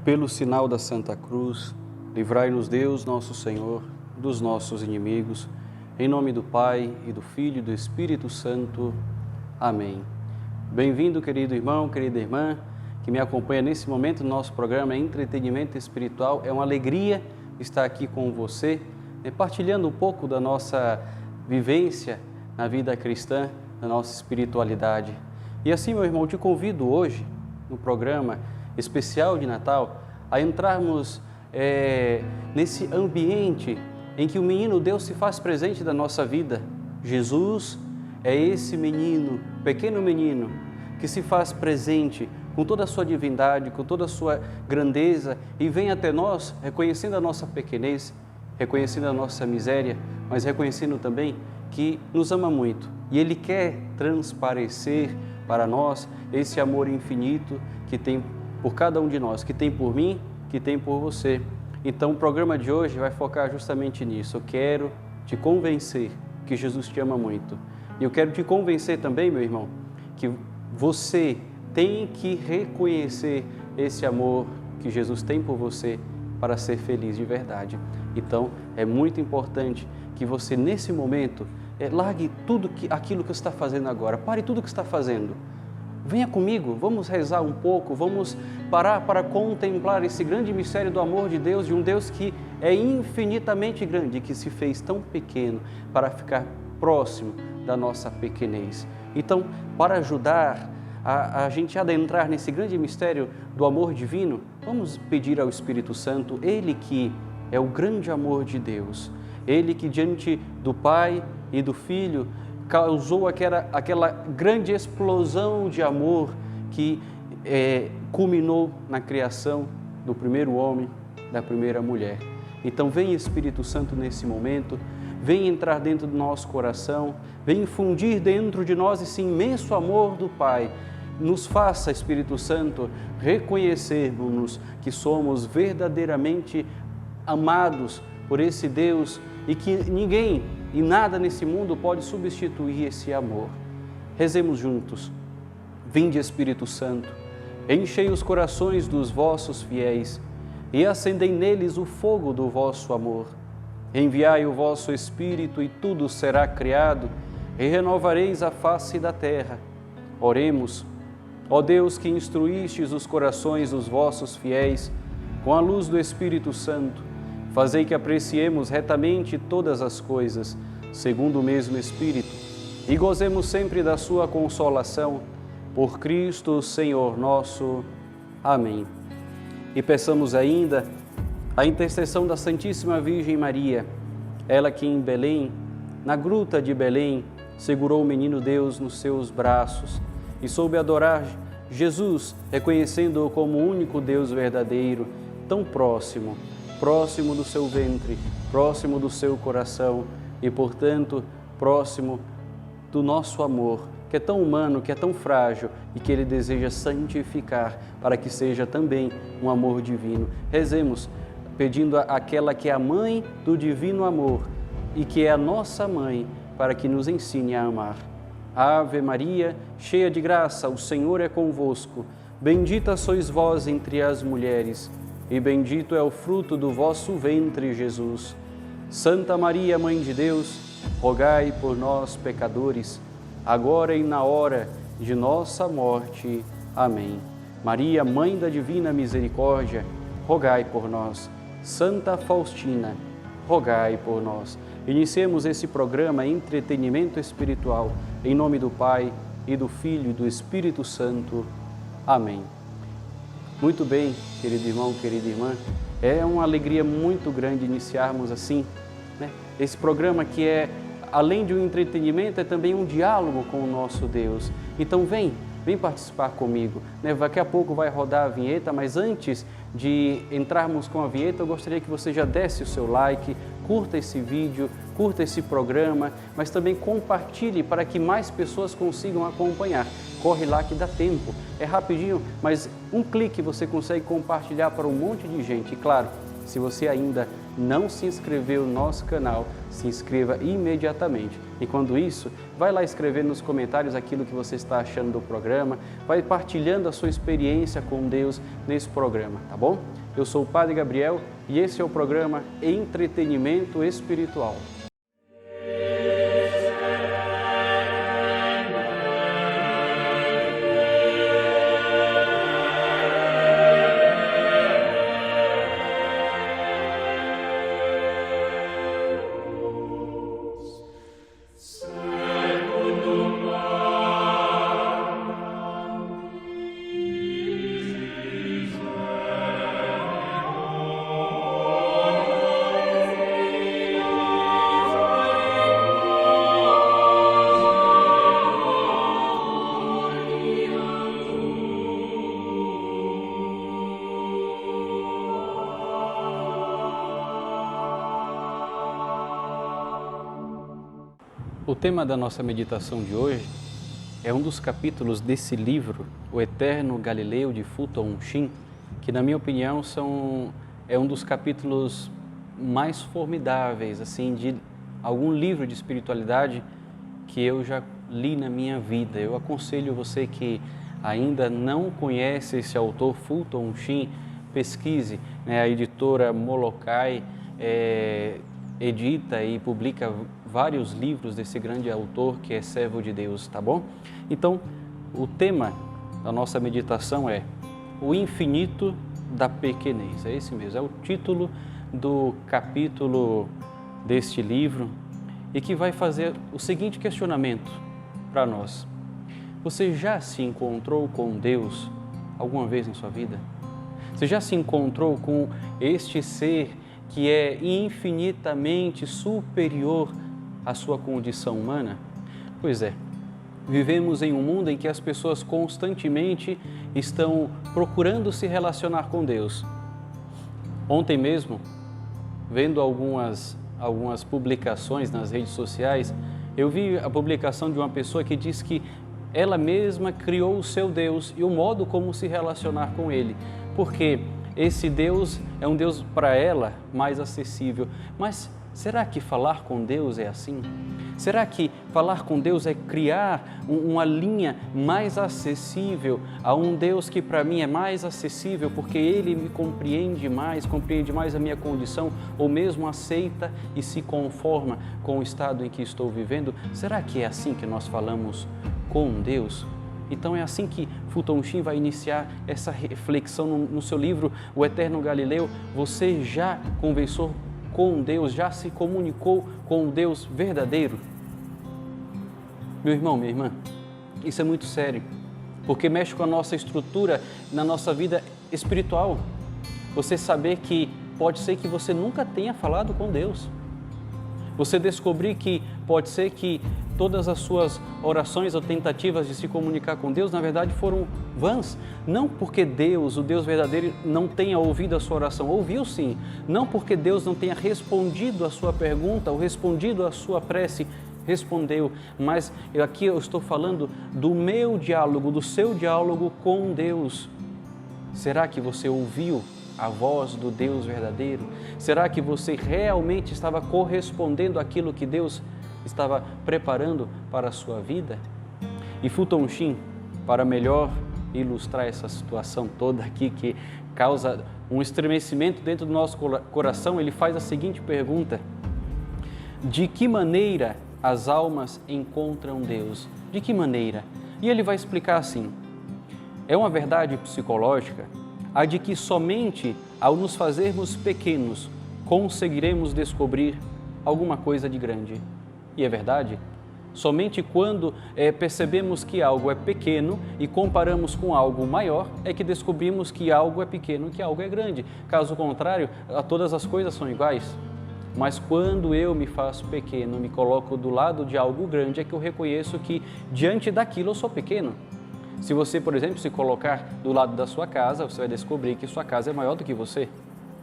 Pelo sinal da Santa Cruz, livrai-nos Deus, nosso Senhor, dos nossos inimigos. Em nome do Pai, e do Filho e do Espírito Santo. Amém. Bem-vindo, querido irmão, querida irmã, que me acompanha nesse momento no nosso programa Entretenimento Espiritual. É uma alegria estar aqui com você, partilhando um pouco da nossa vivência na vida cristã, na nossa espiritualidade. E assim, meu irmão, te convido hoje, no programa especial de Natal, a entrarmos nesse ambiente em que o menino Deus se faz presente da nossa vida. Jesus é esse menino, pequeno menino, que se faz presente com toda a sua divindade, com toda a sua grandeza e vem até nós reconhecendo a nossa pequenez, reconhecendo a nossa miséria, mas reconhecendo também que nos ama muito. E Ele quer transparecer para nós esse amor infinito que tem por cada um de nós, que tem por mim, que tem por você. Então o programa de hoje vai focar justamente nisso. Eu quero te convencer que Jesus te ama muito. E eu quero te convencer também, meu irmão, que você tem que reconhecer esse amor que Jesus tem por você para ser feliz de verdade. Então é muito importante que você nesse momento largue tudo aquilo que você está fazendo agora. Pare tudo o que está fazendo. Venha comigo, vamos rezar um pouco, vamos parar para contemplar esse grande mistério do amor de Deus, de um Deus que é infinitamente grande, que se fez tão pequeno para ficar próximo da nossa pequenez. Então, para ajudar a gente a adentrar nesse grande mistério do amor divino, vamos pedir ao Espírito Santo, Ele que é o grande amor de Deus, Ele que diante do Pai e do Filho causou aquela grande explosão de amor que culminou na criação do primeiro homem, da primeira mulher. Então vem Espírito Santo nesse momento, vem entrar dentro do nosso coração, vem infundir dentro de nós esse imenso amor do Pai. Nos faça, Espírito Santo, reconhecermos que somos verdadeiramente amados por esse Deus e que ninguém e nada nesse mundo pode substituir esse amor. Rezemos juntos. Vinde, Espírito Santo, enchei os corações dos vossos fiéis e acendei neles o fogo do vosso amor. Enviai o vosso Espírito e tudo será criado e renovareis a face da terra. Oremos. Ó Deus, que instruístes os corações dos vossos fiéis com a luz do Espírito Santo, fazei que apreciemos retamente todas as coisas, segundo o mesmo Espírito, e gozemos sempre da sua consolação, por Cristo, Senhor nosso. Amém. E peçamos ainda a intercessão da Santíssima Virgem Maria, ela que em Belém, na gruta de Belém, segurou o menino Deus nos seus braços e soube adorar Jesus, reconhecendo-o como o único Deus verdadeiro, tão próximo do seu ventre, próximo do seu coração e, portanto, próximo do nosso amor, que é tão humano, que é tão frágil e que Ele deseja santificar para que seja também um amor divino. Rezemos pedindo àquela que é a mãe do divino amor e que é a nossa mãe para que nos ensine a amar. Ave Maria, cheia de graça, o Senhor é convosco. Bendita sois vós entre as mulheres e bendito é o fruto do vosso ventre, Jesus. Santa Maria, Mãe de Deus, rogai por nós, pecadores, agora e na hora de nossa morte. Amém. Maria, Mãe da Divina Misericórdia, rogai por nós. Santa Faustina, rogai por nós. Iniciemos esse programa Entretenimento Espiritual, em nome do Pai, e do Filho e do Espírito Santo. Amém. Muito bem, querido irmão, querida irmã, é uma alegria muito grande iniciarmos assim, esse programa que é, além de um entretenimento, é também um diálogo com o nosso Deus. Então vem participar comigo. Daqui a pouco vai rodar a vinheta, mas antes de entrarmos com a vinheta, eu gostaria que você já desse o seu like, curta esse vídeo, curta esse programa, mas também compartilhe para que mais pessoas consigam acompanhar. Corre lá que dá tempo, é rapidinho, mas um clique você consegue compartilhar para um monte de gente. E claro, Se você ainda não se inscreveu no nosso canal, se inscreva imediatamente. E quando isso, vai lá escrever nos comentários aquilo que você está achando do programa, vai partilhando a sua experiência com Deus nesse programa, tá bom? Eu sou o Padre Gabriel e esse é o programa Entretenimento Espiritual. O tema da nossa meditação de hoje é um dos capítulos desse livro, O Eterno Galileu de Fulton Sheen, que na minha opinião é um dos capítulos mais formidáveis assim de algum livro de espiritualidade que eu já li na minha vida. Eu aconselho você que ainda não conhece esse autor, Fulton Sheen, pesquise, né? A editora Molokai edita e publica vários livros desse grande autor que é servo de Deus, tá bom? Então, o tema da nossa meditação é O Infinito da Pequenez. É esse mesmo, é o título do capítulo deste livro e que vai fazer o seguinte questionamento para nós. Você já se encontrou com Deus alguma vez na sua vida? Você já se encontrou com este ser que é infinitamente superior à sua condição humana? Pois é, vivemos em um mundo em que as pessoas constantemente estão procurando se relacionar com Deus. Ontem mesmo, vendo algumas publicações nas redes sociais, eu vi a publicação de uma pessoa que diz que ela mesma criou o seu Deus e o modo como se relacionar com Ele, porque esse Deus é um Deus para ela mais acessível. Mas será que falar com Deus é assim? Será que falar com Deus é criar uma linha mais acessível a um Deus que para mim é mais acessível porque Ele me compreende mais a minha condição, ou mesmo aceita e se conforma com o estado em que estou vivendo? Será que é assim que nós falamos com Deus? Então é assim que Fulton Sheen vai iniciar essa reflexão no seu livro O Eterno Galileu. Você já conversou com Deus, já se comunicou com o Deus verdadeiro? Meu irmão, minha irmã, isso é muito sério, porque mexe com a nossa estrutura na nossa vida espiritual. Você saber que pode ser que você nunca tenha falado com Deus. Você descobrir que pode ser que todas as suas orações ou tentativas de se comunicar com Deus, na verdade, foram vãs. Não porque Deus, o Deus verdadeiro, não tenha ouvido a sua oração. Ouviu sim. Não porque Deus não tenha respondido a sua pergunta ou respondido a sua prece. Respondeu. Mas aqui eu estou falando do meu diálogo, do seu diálogo com Deus. Será que você ouviu a voz do Deus verdadeiro? Será que você realmente estava correspondendo àquilo que Deus estava preparando para a sua vida? E Fulton Sheen, para melhor ilustrar essa situação toda aqui que causa um estremecimento dentro do nosso coração, ele faz a seguinte pergunta: de que maneira as almas encontram Deus? De que maneira? E ele vai explicar assim: é uma verdade psicológica a de que somente ao nos fazermos pequenos conseguiremos descobrir alguma coisa de grande. E é verdade, somente quando percebemos que algo é pequeno e comparamos com algo maior é que descobrimos que algo é pequeno e que algo é grande. Caso contrário, todas as coisas são iguais. Mas quando eu me faço pequeno, me coloco do lado de algo grande, é que eu reconheço que diante daquilo eu sou pequeno. Se você, por exemplo, se colocar do lado da sua casa, você vai descobrir que sua casa é maior do que você.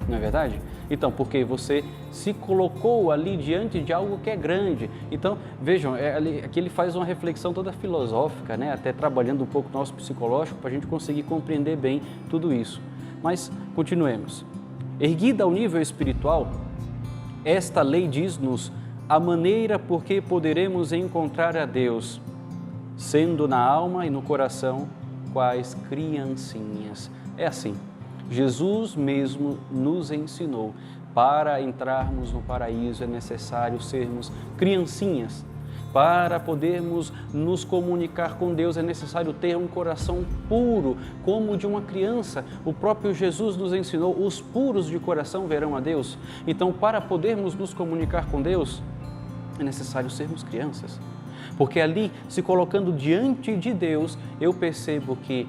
Não é verdade? Então, porque você se colocou ali diante de algo que é grande. Então, vejam, aqui ele faz uma reflexão toda filosófica, né? Até trabalhando um pouco o nosso psicológico para a gente conseguir compreender bem tudo isso. Mas, continuemos. Erguida ao nível espiritual, esta lei diz-nos a maneira por que poderemos encontrar a Deus, sendo na alma e no coração quais criancinhas. É assim, Jesus mesmo nos ensinou, para entrarmos no paraíso é necessário sermos criancinhas. Para podermos nos comunicar com Deus é necessário ter um coração puro, como o de uma criança. O próprio Jesus nos ensinou, os puros de coração verão a Deus. Então, para podermos nos comunicar com Deus, é necessário sermos crianças. Porque ali, se colocando diante de Deus, eu percebo que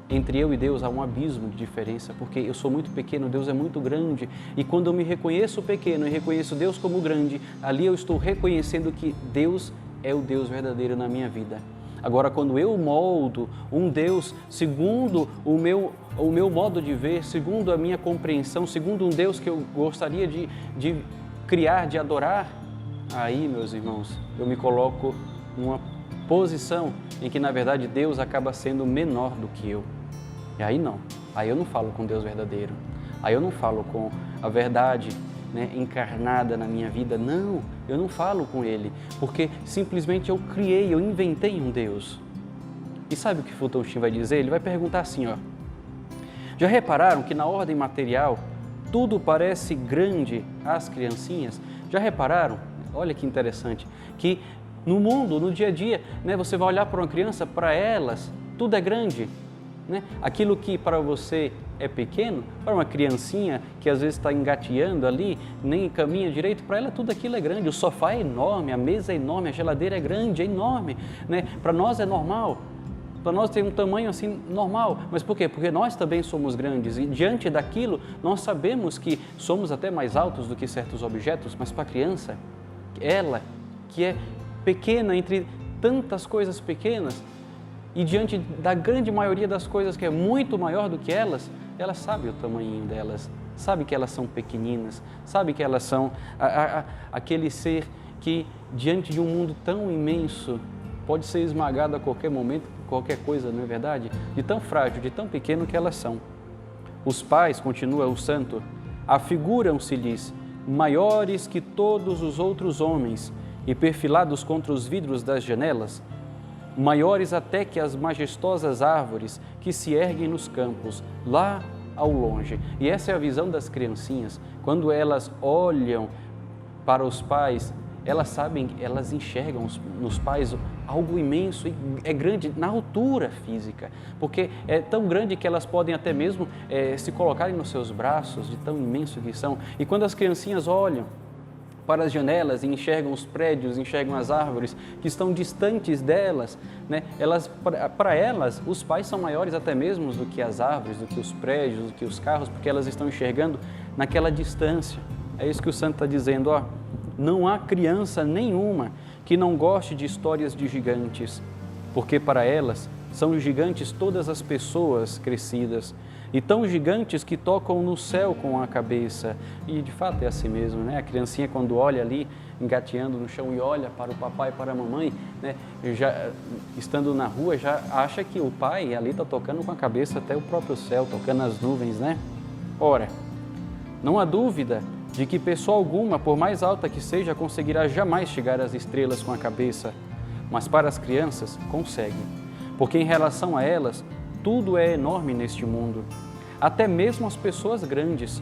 entre eu e Deus há um abismo de diferença, porque eu sou muito pequeno, Deus é muito grande. E quando eu me reconheço pequeno e reconheço Deus como grande, ali eu estou reconhecendo que Deus é o Deus verdadeiro na minha vida. Agora, quando eu moldo um Deus segundo o meu modo de ver, segundo a minha compreensão, segundo um Deus que eu gostaria de criar, de adorar, aí, meus irmãos, eu me coloco numa posição em que, na verdade, Deus acaba sendo menor do que eu. E aí não, aí eu não falo com Deus verdadeiro, aí eu não falo com a verdade, né, encarnada na minha vida, não, eu não falo com Ele, porque simplesmente eu criei, eu inventei um Deus. E sabe o que Fulton Sheen vai dizer? Ele vai perguntar assim, ó, já repararam que na ordem material tudo parece grande às criancinhas? Já repararam? Olha que interessante, que no mundo, no dia a dia, né, você vai olhar para uma criança, para elas, tudo é grande. Né? Aquilo que para você é pequeno, para uma criancinha que às vezes está engateando ali, nem caminha direito, para ela tudo aquilo é grande. O sofá é enorme, a mesa é enorme, a geladeira é grande, é enorme. Né? Para nós é normal, para nós tem um tamanho assim normal. Mas por quê? Porque nós também somos grandes e diante daquilo nós sabemos que somos até mais altos do que certos objetos, mas para a criança, ela que é pequena entre tantas coisas pequenas, e diante da grande maioria das coisas que é muito maior do que elas, ela sabe o tamanho delas, sabe que elas são pequeninas, sabe que elas são aquele ser que diante de um mundo tão imenso pode ser esmagado a qualquer momento por qualquer coisa, não é verdade? De tão frágil, de tão pequeno que elas são. Os pais, continua o santo, afiguram-se-lhes maiores que todos os outros homens e perfilados contra os vidros das janelas, maiores até que as majestosas árvores que se erguem nos campos, lá ao longe. E essa é a visão das criancinhas. Quando elas olham para os pais, elas sabem, elas enxergam nos pais algo imenso e é grande na altura física, porque é tão grande que elas podem até mesmo se colocarem nos seus braços, de tão imenso que são. E quando as criancinhas olham para as janelas e enxergam os prédios, enxergam as árvores que estão distantes delas, né? Para elas, os pais são maiores até mesmo do que as árvores, do que os prédios, do que os carros, porque elas estão enxergando naquela distância. É isso que o santo está dizendo, ó, não há criança nenhuma que não goste de histórias de gigantes, porque para elas são gigantes todas as pessoas crescidas, e tão gigantes que tocam no céu com a cabeça. E de fato é assim mesmo, né? A criancinha quando olha ali, engateando no chão e olha para o papai e para a mamãe, né? Já estando na rua, já acha que o pai ali está tocando com a cabeça até o próprio céu, tocando as nuvens, né? Ora, não há dúvida de que pessoa alguma, por mais alta que seja, conseguirá jamais chegar às estrelas com a cabeça, mas para as crianças consegue, porque em relação a elas, tudo é enorme neste mundo, até mesmo as pessoas grandes.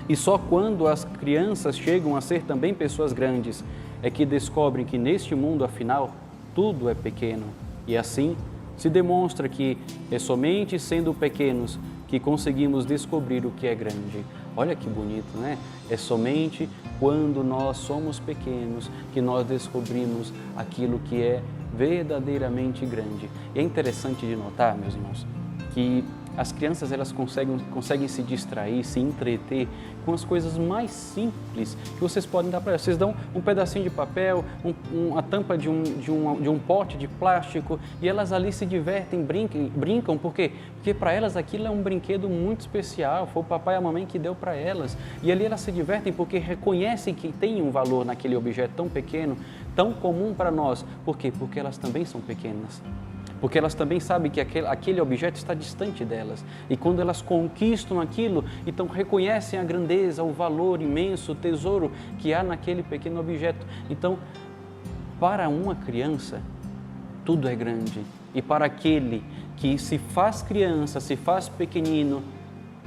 E só quando as crianças chegam a ser também pessoas grandes, é que descobrem que neste mundo, afinal, tudo é pequeno. E assim se demonstra que é somente sendo pequenos que conseguimos descobrir o que é grande. Olha que bonito, né? É somente quando nós somos pequenos que nós descobrimos aquilo que é verdadeiramente grande. E é interessante de notar, meus irmãos, que as crianças elas conseguem se distrair, se entreter com as coisas mais simples que vocês podem dar para elas. Vocês dão um pedacinho de papel, a tampa de um pote de plástico e elas ali se divertem, brincam. Por quê? Porque para elas aquilo é um brinquedo muito especial, foi o papai e a mamãe que deu para elas. E ali elas se divertem porque reconhecem que tem um valor naquele objeto tão pequeno, tão comum para nós. Por quê? Porque elas também são pequenas. porque elas também sabem que aquele objeto está distante delas. E quando elas conquistam aquilo, então reconhecem a grandeza, o valor imenso, o tesouro que há naquele pequeno objeto. Então, para uma criança, tudo é grande. E para aquele que se faz criança, se faz pequenino,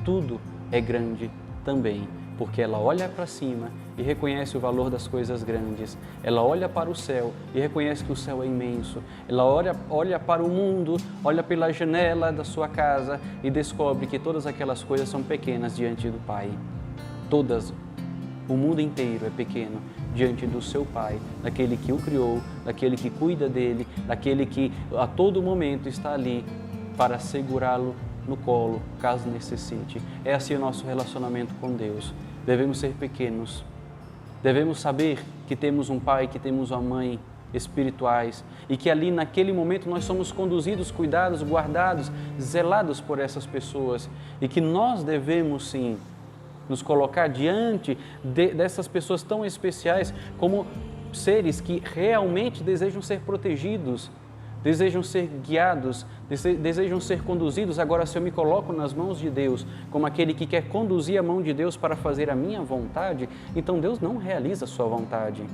tudo é grande também. Porque ela olha para cima e reconhece o valor das coisas grandes. Ela olha para o céu e reconhece que o céu é imenso. Ela olha para o mundo, olha pela janela da sua casa e descobre que todas aquelas coisas são pequenas diante do Pai. Todas, o mundo inteiro é pequeno diante do seu Pai, daquele que o criou, daquele que cuida dele, daquele que a todo momento está ali para segurá-lo no colo, caso necessite. É assim o nosso relacionamento com Deus. Devemos ser pequenos. Devemos saber que temos um Pai, que temos uma mãe espirituais e que ali naquele momento nós somos conduzidos, cuidados, guardados, zelados por essas pessoas e que nós devemos sim nos colocar diante dessas pessoas tão especiais como seres que realmente desejam ser protegidos, desejam ser guiados, desejam ser conduzidos. Agora, se eu me coloco nas mãos de Deus, como aquele que quer conduzir a mão de Deus para fazer a minha vontade, então Deus não realiza a sua vontade.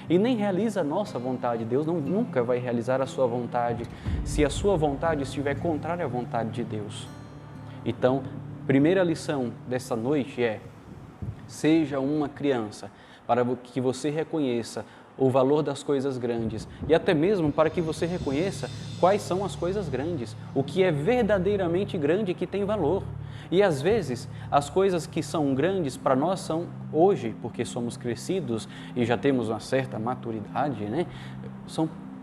E nem realiza a nossa vontade. Deus nunca vai realizar a sua vontade se a sua vontade estiver contrária à vontade de Deus. Então, primeira lição dessa noite é: seja uma criança, para que você reconheça o valor das coisas grandes e até mesmo para que você reconheça quais são as coisas grandes, o que é verdadeiramente grande e que tem valor. E às vezes as coisas que são grandes para nós são hoje, porque somos crescidos e já temos uma certa maturidade, né?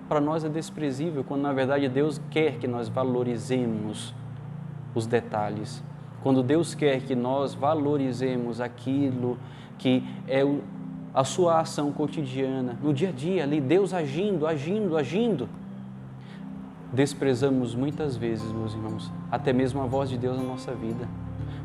Para nós é desprezível, quando na verdade Deus quer que nós valorizemos os detalhes. Quando Deus quer que nós valorizemos aquilo que é a sua ação cotidiana, no dia a dia ali, Deus agindo, desprezamos muitas vezes, meus irmãos, até mesmo a voz de Deus na nossa vida,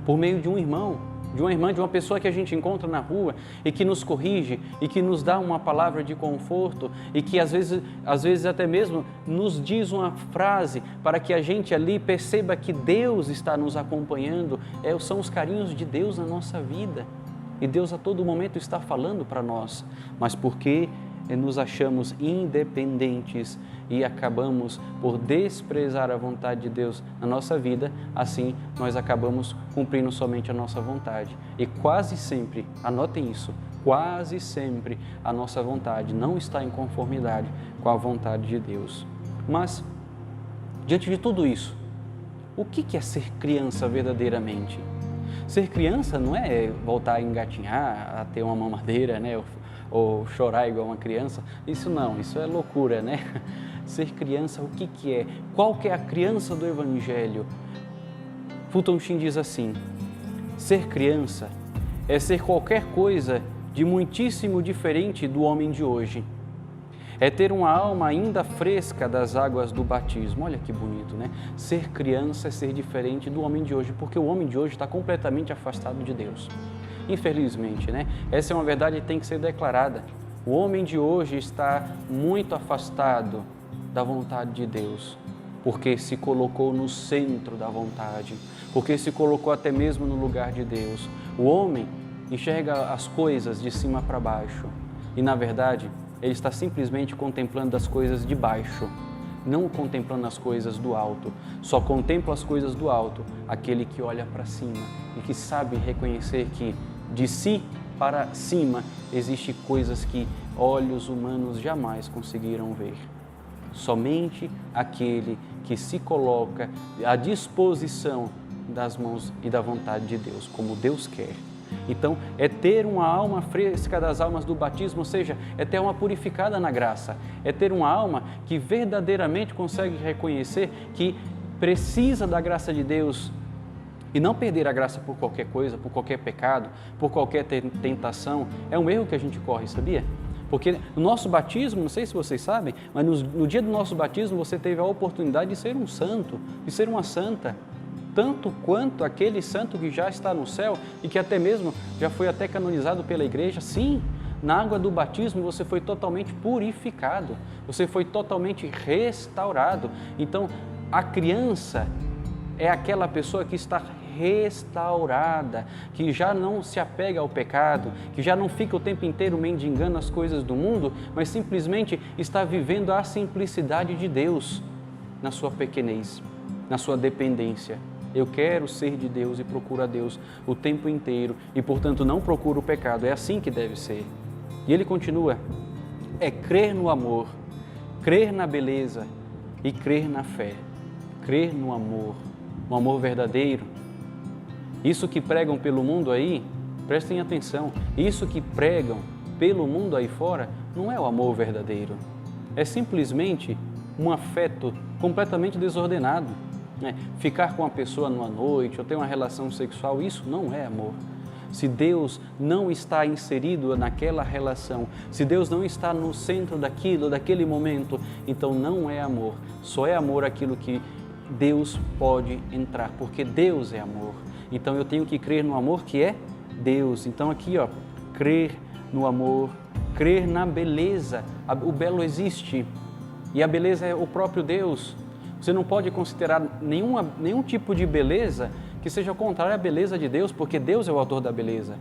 por meio de um irmão, de uma irmã, de uma pessoa que a gente encontra na rua e que nos corrige e que nos dá uma palavra de conforto e que às vezes até mesmo nos diz uma frase para que a gente ali perceba que Deus está nos acompanhando. São os carinhos de Deus na nossa vida e Deus a todo momento está falando para nós, mas porque nos achamos independentes e acabamos por desprezar a vontade de Deus na nossa vida, assim nós acabamos cumprindo somente a nossa vontade. E quase sempre, anotem isso, quase sempre a nossa vontade não está em conformidade com a vontade de Deus. Mas, diante de tudo isso, o que é ser criança verdadeiramente? Ser criança não é voltar a engatinhar, a ter uma mamadeira, né? Ou chorar igual uma criança. Isso não, isso é loucura, né? Ser criança, o que é? Qual que é a criança do Evangelho? Fulton Sheen diz assim: ser criança é ser qualquer coisa de muitíssimo diferente do homem de hoje. É ter uma alma ainda fresca das águas do batismo. Olha que bonito, né? Ser criança é ser diferente do homem de hoje, porque o homem de hoje está completamente afastado de Deus. Infelizmente, né? Essa é uma verdade que tem que ser declarada. O homem de hoje está muito afastado da vontade de Deus, porque se colocou no centro da vontade, porque se colocou até mesmo no lugar de Deus. O homem enxerga as coisas de cima para baixo e, na verdade, ele está simplesmente contemplando as coisas de baixo, não contemplando as coisas do alto. Só contempla as coisas do alto aquele que olha para cima e que sabe reconhecer que de si para cima existem coisas que olhos humanos jamais conseguiram ver. Somente aquele que se coloca à disposição das mãos e da vontade de Deus, como Deus quer. Então, é ter uma alma fresca das almas do batismo, ou seja, é ter uma purificada na graça, é ter uma alma que verdadeiramente consegue reconhecer que precisa da graça de Deus e não perder a graça por qualquer coisa, por qualquer pecado, por qualquer tentação. É um erro que a gente corre, sabia? Porque no nosso batismo, não sei se vocês sabem, mas no dia do nosso batismo você teve a oportunidade de ser um santo, de ser uma santa, tanto quanto aquele santo que já está no céu e que até mesmo já foi até canonizado pela igreja. Sim, na água do batismo você foi totalmente purificado, você foi totalmente restaurado. Então, a criança é aquela pessoa que está restaurada, que já não se apega ao pecado, que já não fica o tempo inteiro mendigando as coisas do mundo, mas simplesmente está vivendo a simplicidade de Deus na sua pequenez, na sua dependência. Eu quero ser de Deus e procuro a Deus o tempo inteiro e, portanto, não procuro o pecado. É assim que deve ser. E ele continua, é crer no amor, crer na beleza e crer na fé. Crer no amor, um amor verdadeiro. Isso que pregam pelo mundo aí, prestem atenção, isso que pregam pelo mundo aí fora não é o amor verdadeiro. É simplesmente um afeto completamente desordenado. Ficar com uma pessoa numa noite ou ter uma relação sexual, isso não é amor. Se Deus não está inserido naquela relação, se Deus não está no centro daquilo, daquele momento, então não é amor. Só é amor aquilo que Deus pode entrar, porque Deus é amor. Então eu tenho que crer no amor que é Deus. Então aqui, crer no amor, crer na beleza. O belo existe e a beleza é o próprio Deus. Você não pode considerar nenhum tipo de beleza que seja contrária à beleza de Deus, porque Deus é o autor da beleza.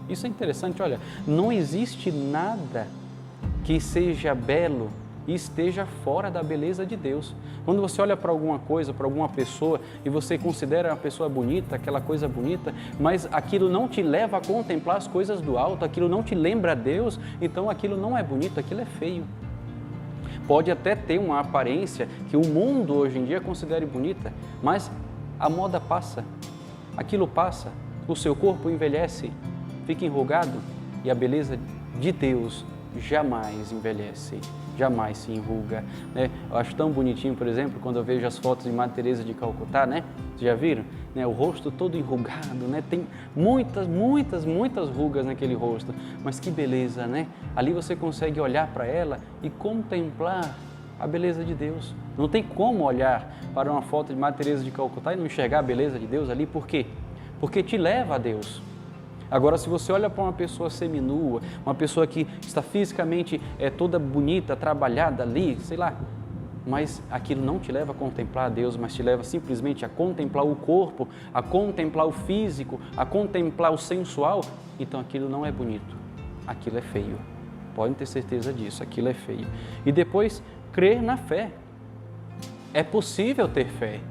Isso é interessante, olha, não existe nada que seja belo e esteja fora da beleza de Deus. Quando você olha para alguma coisa, para alguma pessoa, e você considera a pessoa bonita, aquela coisa bonita, mas aquilo não te leva a contemplar as coisas do alto, aquilo não te lembra a Deus, então aquilo não é bonito, aquilo é feio. Pode até ter uma aparência que o mundo hoje em dia considere bonita, mas a moda passa, aquilo passa, o seu corpo envelhece, fica enrugado e a beleza de Deus jamais envelhece, jamais se enruga. Eu acho tão bonitinho, por exemplo, quando eu vejo as fotos de Madre Teresa de Calcutá, Vocês já viram? O rosto todo enrugado, Tem muitas rugas naquele rosto, mas que beleza, Ali você consegue olhar para ela e contemplar a beleza de Deus. Não tem como olhar para uma foto de Madre Teresa de Calcutá e não enxergar a beleza de Deus ali, por quê? Porque te leva a Deus. Agora, se você olha para uma pessoa seminua, uma pessoa que está fisicamente toda bonita, trabalhada ali, sei lá, mas aquilo não te leva a contemplar a Deus, mas te leva simplesmente a contemplar o corpo, a contemplar o físico, a contemplar o sensual, então aquilo não é bonito, aquilo é feio. Podem ter certeza disso, aquilo é feio. E depois, crer na fé. É possível ter fé.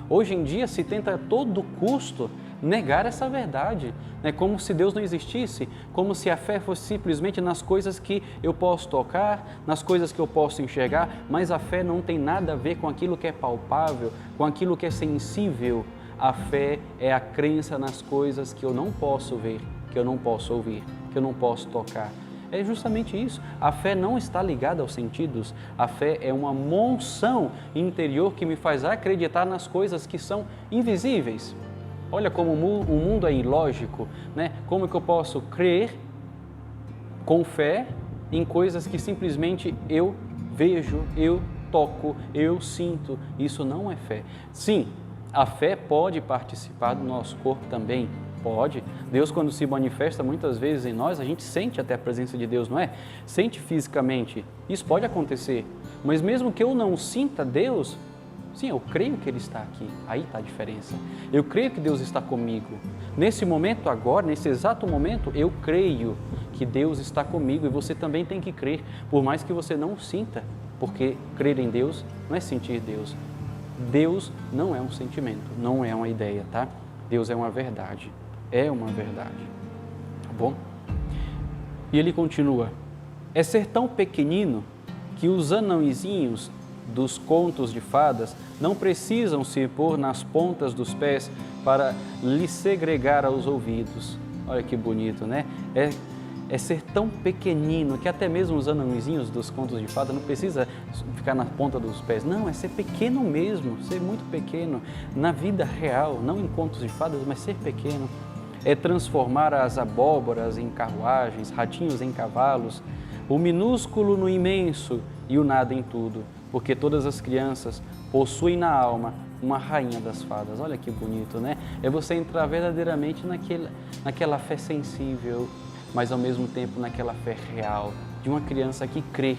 Hoje em dia se tenta a todo custo negar essa verdade, como se Deus não existisse, como se a fé fosse simplesmente nas coisas que eu posso tocar, nas coisas que eu posso enxergar, mas a fé não tem nada a ver com aquilo que é palpável, com aquilo que é sensível. A fé é a crença nas coisas que eu não posso ver, que eu não posso ouvir, que eu não posso tocar. É justamente isso. A fé não está ligada aos sentidos. A fé é uma monção interior que me faz acreditar nas coisas que são invisíveis. Olha como o mundo é ilógico, Como é que eu posso crer com fé em coisas que simplesmente eu vejo, eu toco, eu sinto? Isso não é fé. Sim, a fé pode participar do nosso corpo também. Pode. Deus, quando se manifesta muitas vezes em nós, a gente sente até a presença de Deus, não é? Sente fisicamente. Isso pode acontecer. Mas mesmo que eu não sinta Deus, sim, eu creio que Ele está aqui. Aí está a diferença. Eu creio que Deus está comigo. Nesse momento agora, nesse exato momento, eu creio que Deus está comigo e você também tem que crer, por mais que você não sinta, porque crer em Deus não é sentir Deus. Deus não é um sentimento, não é uma ideia, tá? Deus é uma verdade. É uma verdade, tá bom? E ele continua, é ser tão pequenino que os anãozinhos dos contos de fadas não precisam se pôr nas pontas dos pés para lhe segregar aos ouvidos. Olha que bonito, É ser tão pequenino que até mesmo os anãozinhos dos contos de fadas não precisa ficar na ponta dos pés. Não, é ser pequeno mesmo, ser muito pequeno. Na vida real, não em contos de fadas, mas ser pequeno. É transformar as abóboras em carruagens, ratinhos em cavalos, o minúsculo no imenso e o nada em tudo, porque todas as crianças possuem na alma uma rainha das fadas. Olha que bonito, É você entrar verdadeiramente naquela fé sensível, mas ao mesmo tempo naquela fé real, de uma criança que crê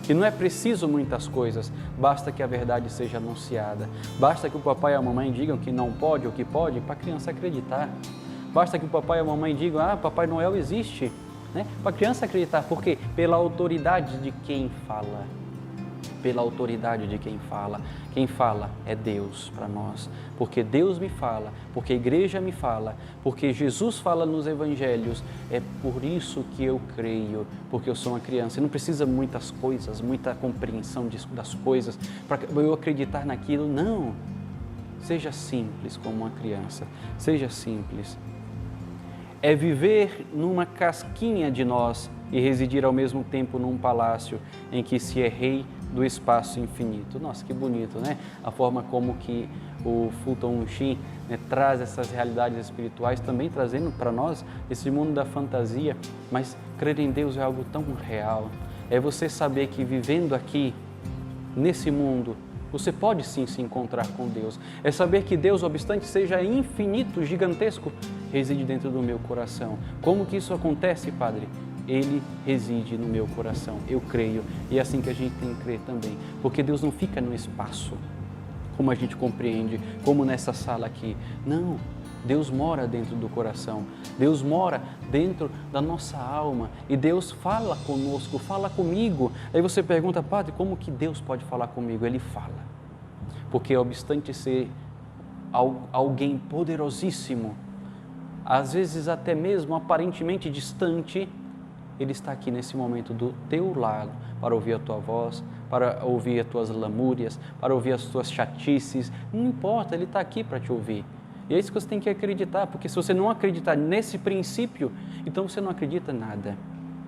que não é preciso muitas coisas, basta que a verdade seja anunciada, basta que o papai e a mamãe digam que não pode ou que pode, para a criança acreditar, basta que o papai e a mamãe digam, Papai Noel existe, né? Para a criança acreditar, por quê? Pela autoridade de quem fala, pela autoridade de quem fala é Deus para nós, porque Deus me fala, porque a igreja me fala, porque Jesus fala nos evangelhos, é por isso que eu creio, porque eu sou uma criança, e não precisa muitas coisas, muita compreensão das coisas, para eu acreditar naquilo, não, seja simples como uma criança, seja simples. É viver numa casquinha de nós e residir ao mesmo tempo num palácio em que se é rei do espaço infinito. Nossa, que bonito, né? A forma como que o Fulton Sheen, né, traz essas realidades espirituais, também trazendo para nós esse mundo da fantasia, mas crer em Deus é algo tão real. É você saber que vivendo aqui, nesse mundo, você pode sim se encontrar com Deus. É saber que Deus, obstante seja infinito, gigantesco, reside dentro do meu coração. Como que isso acontece, Padre? Ele reside no meu coração, eu creio, e é assim que a gente tem que crer também, porque Deus não fica no espaço, como a gente compreende, como nessa sala aqui, não, Deus mora dentro do coração, Deus mora dentro da nossa alma, e Deus fala conosco, fala comigo. Aí você pergunta, Padre, como que Deus pode falar comigo? Ele fala, porque obstante ser alguém poderosíssimo, às vezes até mesmo aparentemente distante, Ele está aqui nesse momento do teu lado para ouvir a tua voz, para ouvir as tuas lamúrias, para ouvir as tuas chatices. Não importa, Ele está aqui para te ouvir. E é isso que você tem que acreditar, porque se você não acreditar nesse princípio, então você não acredita em nada,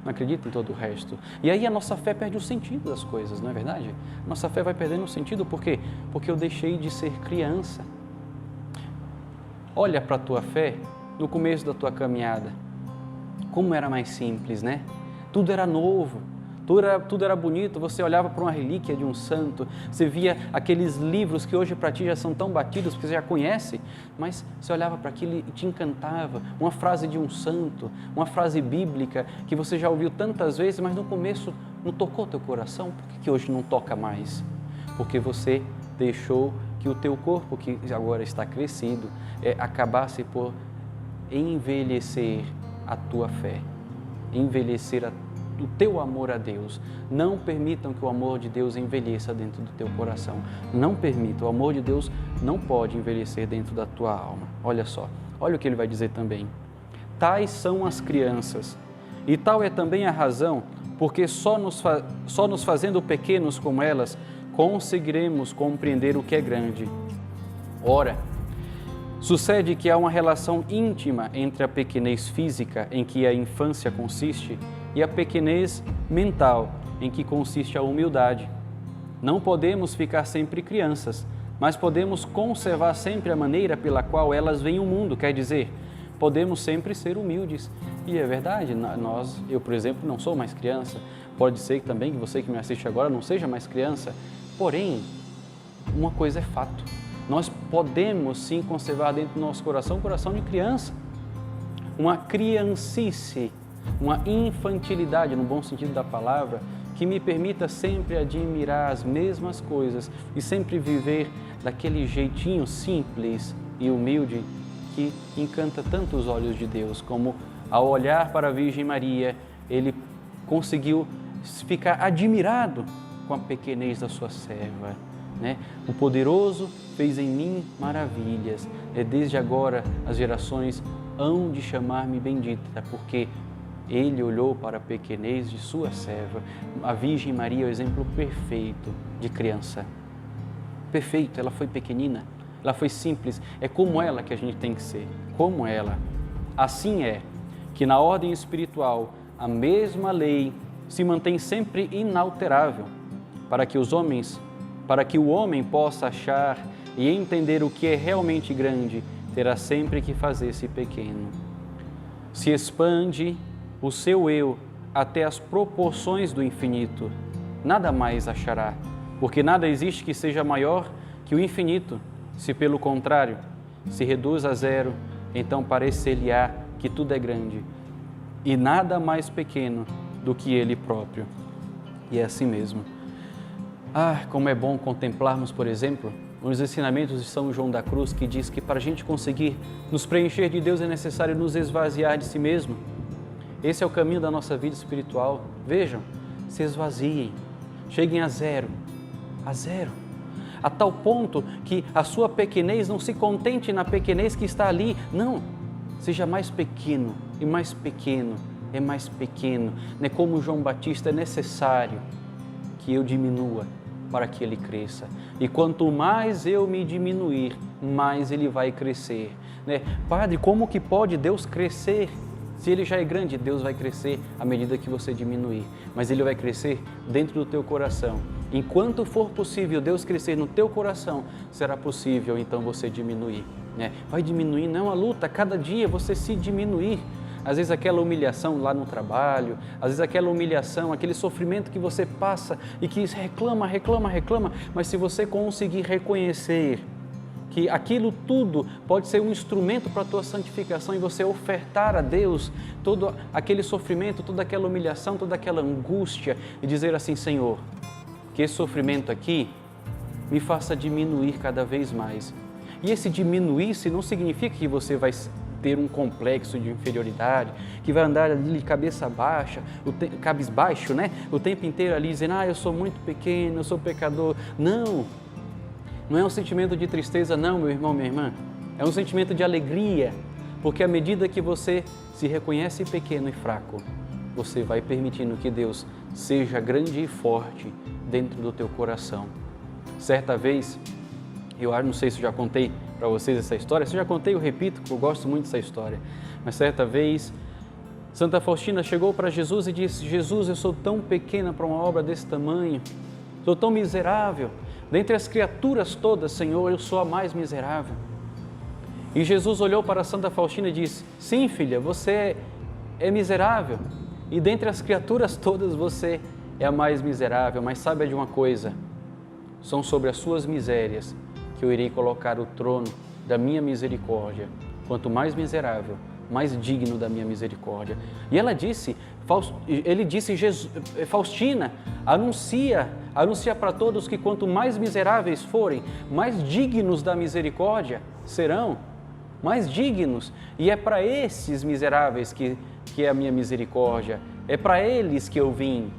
não acredita em todo o resto. E aí a nossa fé perde o sentido das coisas, não é verdade? Nossa fé vai perdendo o sentido, por quê? Porque eu deixei de ser criança. Olha para a tua fé no começo da tua caminhada. Como era mais simples, né? Tudo era novo, tudo era bonito, você olhava para uma relíquia de um santo, você via aqueles livros que hoje para ti já são tão batidos, porque você já conhece, mas você olhava para aquilo e te encantava, uma frase de um santo, uma frase bíblica que você já ouviu tantas vezes, mas no começo não tocou teu coração, por que hoje não toca mais? Porque você deixou que o teu corpo, que agora está crescido, acabasse por envelhecer a tua fé, envelhecer o teu amor a Deus. Não permitam que o amor de Deus envelheça dentro do teu coração. Não permita, o amor de Deus não pode envelhecer dentro da tua alma. Olha só, olha o que ele vai dizer também. Tais são as crianças, e tal é também a razão, porque só nos fazendo pequenos como elas, conseguiremos compreender o que é grande. Ora, sucede que há uma relação íntima entre a pequenez física, em que a infância consiste, e a pequenez mental, em que consiste a humildade. Não podemos ficar sempre crianças, mas podemos conservar sempre a maneira pela qual elas veem o mundo, quer dizer, podemos sempre ser humildes. E é verdade, eu, por exemplo, não sou mais criança, pode ser também que você que me assiste agora não seja mais criança, porém, uma coisa é fato. Nós podemos sim conservar dentro do nosso coração um coração de criança, uma criancice, uma infantilidade, no bom sentido da palavra, que me permita sempre admirar as mesmas coisas e sempre viver daquele jeitinho simples e humilde que encanta tanto os olhos de Deus, como ao olhar para a Virgem Maria, ele conseguiu ficar admirado com a pequenez da sua serva. Né? O poderoso fez em mim maravilhas, desde agora as gerações hão de chamar-me bendita, porque ele olhou para a pequenez de sua serva. A Virgem Maria é o exemplo perfeito de criança. Perfeito, ela foi pequenina, ela foi simples, é como ela que a gente tem que ser, como ela. Assim é que na ordem espiritual a mesma lei se mantém sempre inalterável, para que o homem possa achar e entender o que é realmente grande, terá sempre que fazer-se pequeno. Se expande o seu eu até as proporções do infinito, nada mais achará, porque nada existe que seja maior que o infinito. Se pelo contrário se reduz a zero, então parecer-lhe-á que tudo é grande, e nada mais pequeno do que ele próprio. E é assim mesmo. Como é bom contemplarmos, por exemplo, os ensinamentos de São João da Cruz, que diz que para a gente conseguir nos preencher de Deus é necessário nos esvaziar de si mesmo. Esse é o caminho da nossa vida espiritual. Vejam, se esvaziem, cheguem a zero, a tal ponto que a sua pequenez não se contente na pequenez que está ali, não, seja mais pequeno e mais pequeno, é mais pequeno, né? Como João Batista, é necessário que eu diminua para que ele cresça. E quanto mais eu me diminuir, mais ele vai crescer, né? Padre, como que pode Deus crescer? Se ele já é grande, Deus vai crescer à medida que você diminuir, mas ele vai crescer dentro do teu coração. Enquanto for possível Deus crescer no teu coração, será possível então você diminuir, né? Vai diminuir, não é uma luta, cada dia você se diminuir. Às vezes aquela humilhação lá no trabalho, às vezes aquela humilhação, aquele sofrimento que você passa e que reclama, mas se você conseguir reconhecer que aquilo tudo pode ser um instrumento para a tua santificação e você ofertar a Deus todo aquele sofrimento, toda aquela humilhação, toda aquela angústia e dizer assim, Senhor, que esse sofrimento aqui me faça diminuir cada vez mais. E esse diminuir-se não significa que você vai ter um complexo de inferioridade, que vai andar ali de cabeça baixa, cabisbaixo, né? O tempo inteiro ali dizendo, eu sou muito pequeno, eu sou pecador. Não é um sentimento de tristeza, não, meu irmão, minha irmã. É um sentimento de alegria, porque à medida que você se reconhece pequeno e fraco, você vai permitindo que Deus seja grande e forte dentro do teu coração. Certa vez, eu não sei se eu já contei para vocês essa história, se eu já contei, eu repito, porque eu gosto muito dessa história. Mas certa vez, Santa Faustina chegou para Jesus e disse, Jesus, eu sou tão pequena para uma obra desse tamanho, sou tão miserável. Dentre as criaturas todas, Senhor, eu sou a mais miserável. E Jesus olhou para Santa Faustina e disse, sim, filha, você é miserável. E dentre as criaturas todas, você é a mais miserável. Mas saiba de uma coisa, são sobre as suas misérias que eu irei colocar o trono da minha misericórdia. Quanto mais miserável, mais digno da minha misericórdia. E ele disse, Faustina, anuncia para todos que quanto mais miseráveis forem, mais dignos da misericórdia serão, mais dignos. E é para esses miseráveis que é a minha misericórdia, é para eles que eu vim.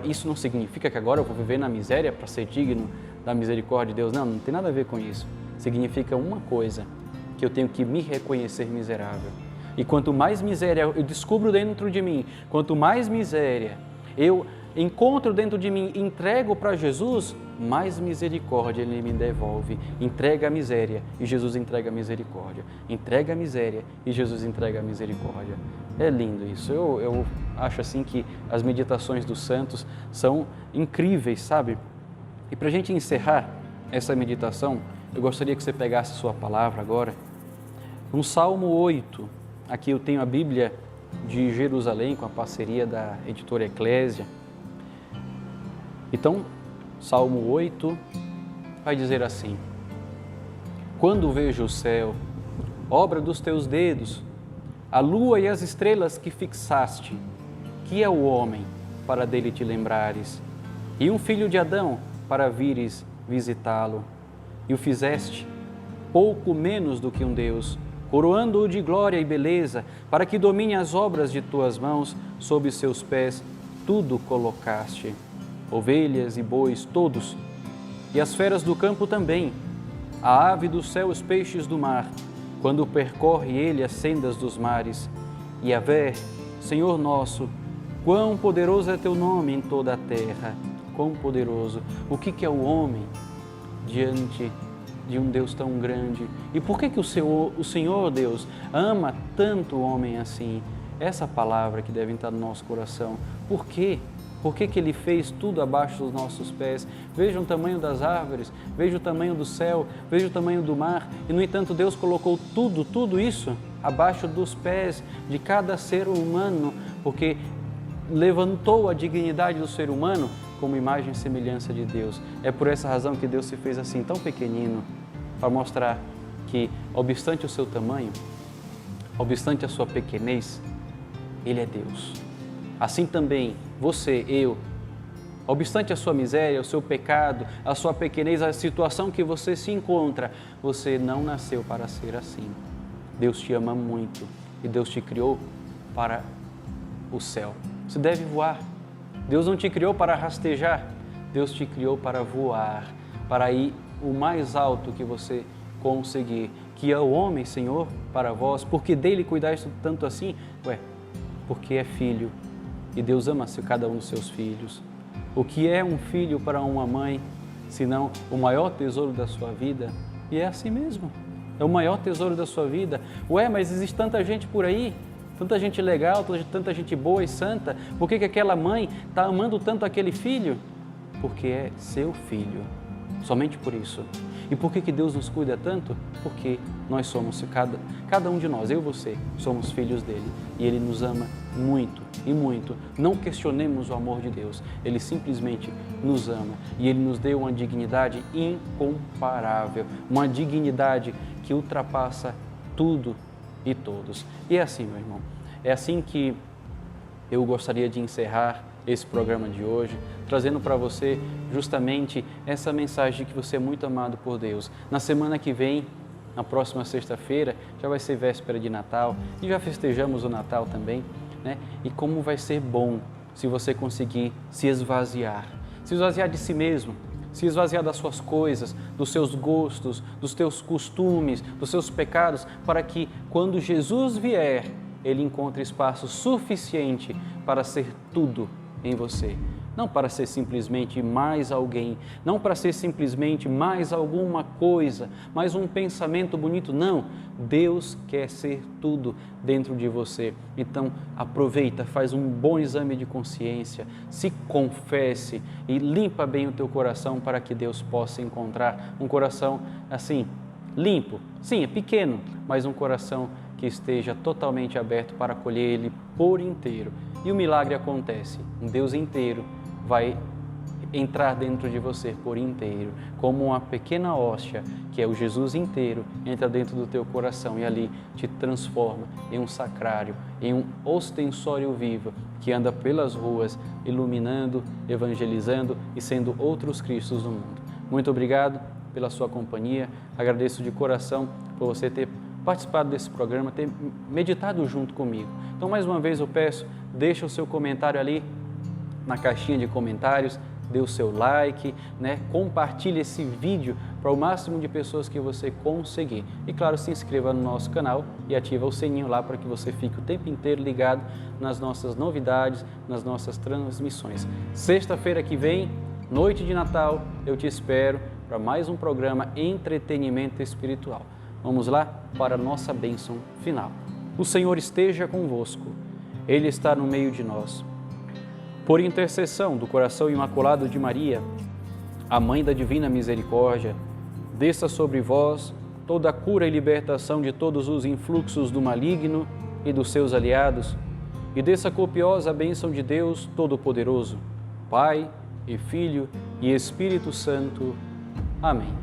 Isso não significa que agora eu vou viver na miséria para ser digno da misericórdia de Deus. Não tem nada a ver com isso. Significa uma coisa, que eu tenho que me reconhecer miserável. E quanto mais miséria eu descubro dentro de mim, quanto mais miséria eu encontro dentro de mim, entrego para Jesus, mais misericórdia Ele me devolve. Entrega a miséria e Jesus entrega a misericórdia. Entrega a miséria e Jesus entrega a misericórdia. É lindo isso. Eu acho assim que as meditações dos santos são incríveis, sabe? E para a gente encerrar essa meditação, eu gostaria que você pegasse a sua palavra agora. No Salmo 8, aqui eu tenho a Bíblia de Jerusalém, com a parceria da editora Eclésia. Então, Salmo 8 vai dizer assim: quando vejo o céu, obra dos teus dedos, a lua e as estrelas que fixaste, que é o homem para dele te lembrares, e um filho de Adão para vires visitá-lo, e o fizeste pouco menos do que um Deus, coroando-o de glória e beleza, para que domine as obras de tuas mãos, sob seus pés tudo colocaste, ovelhas e bois todos, e as feras do campo também, a ave do céu, os peixes do mar, quando percorre ele as sendas dos mares. E Yahvé, Senhor nosso, quão poderoso é teu nome em toda a terra, quão poderoso. O que é o homem diante de um Deus tão grande? E por que o Senhor Deus ama tanto o homem assim? Essa palavra que deve entrar no nosso coração. Por quê? Por que Ele fez tudo abaixo dos nossos pés? Veja o tamanho das árvores, veja o tamanho do céu, veja o tamanho do mar. E, no entanto, Deus colocou tudo isso abaixo dos pés de cada ser humano, porque levantou a dignidade do ser humano como imagem e semelhança de Deus. É por essa razão que Deus se fez assim tão pequenino, para mostrar que, obstante o seu tamanho, obstante a sua pequenez, Ele é Deus. Assim também, você, eu, Obstante a sua miséria, o seu pecado, a sua pequenez, a situação que você se encontra, você não nasceu para ser assim. Deus te ama muito e Deus te criou para o céu. Você deve voar. Deus não te criou para rastejar, Deus te criou para voar, para ir o mais alto que você conseguir. Que é o homem, Senhor, para vós, porque dele cuidaste tanto assim? Porque é filho e Deus ama cada um dos seus filhos. O que é um filho para uma mãe, senão o maior tesouro da sua vida? E é assim mesmo, é o maior tesouro da sua vida. Mas existe tanta gente por aí, tanta gente legal, tanta gente boa e santa, por que aquela mãe está amando tanto aquele filho? Porque é seu filho, somente por isso. E por que Deus nos cuida tanto? Porque nós somos, cada um de nós, eu e você, somos filhos dele. E ele nos ama muito e muito. Não questionemos o amor de Deus. Ele simplesmente nos ama. E ele nos deu uma dignidade incomparável. Uma dignidade que ultrapassa tudo e todos. E é assim, meu irmão. É assim que eu gostaria de encerrar esse programa de hoje, trazendo para você justamente essa mensagem de que você é muito amado por Deus. Na semana que vem, na próxima sexta-feira, já vai ser véspera de Natal e já festejamos o Natal também, né? E como vai ser bom se você conseguir se esvaziar de si mesmo, se esvaziar das suas coisas, dos seus gostos, dos teus costumes, dos seus pecados, para que quando Jesus vier, Ele encontre espaço suficiente para ser tudo em você. Não para ser simplesmente mais alguém, não para ser simplesmente mais alguma coisa, mais um pensamento bonito, não. Deus quer ser tudo dentro de você. Então, aproveita, faz um bom exame de consciência, se confesse e limpa bem o teu coração para que Deus possa encontrar um coração assim, limpo. Sim, é pequeno, mas um coração que esteja totalmente aberto para acolher Ele por inteiro. E o milagre acontece, um Deus inteiro vai entrar dentro de você por inteiro, como uma pequena hóstia, que é o Jesus inteiro, entra dentro do teu coração e ali te transforma em um sacrário, em um ostensório vivo, que anda pelas ruas, iluminando, evangelizando e sendo outros Cristos no mundo. Muito obrigado pela sua companhia, agradeço de coração por você ter participado desse programa, ter meditado junto comigo. Então, mais uma vez eu peço, deixa o seu comentário ali na caixinha de comentários, dê o seu like, né? Compartilhe esse vídeo para o máximo de pessoas que você conseguir. E claro, se inscreva no nosso canal e ativa o sininho lá para que você fique o tempo inteiro ligado nas nossas novidades, nas nossas transmissões. Sexta-feira que vem, noite de Natal, eu te espero para mais um programa Entretenimento Espiritual. Vamos lá para a nossa bênção final. O Senhor esteja convosco, Ele está no meio de nós. Por intercessão do coração imaculado de Maria, a Mãe da Divina Misericórdia, desça sobre vós toda a cura e libertação de todos os influxos do maligno e dos seus aliados, e desça copiosa a bênção de Deus Todo-Poderoso, Pai e Filho e Espírito Santo. Amém.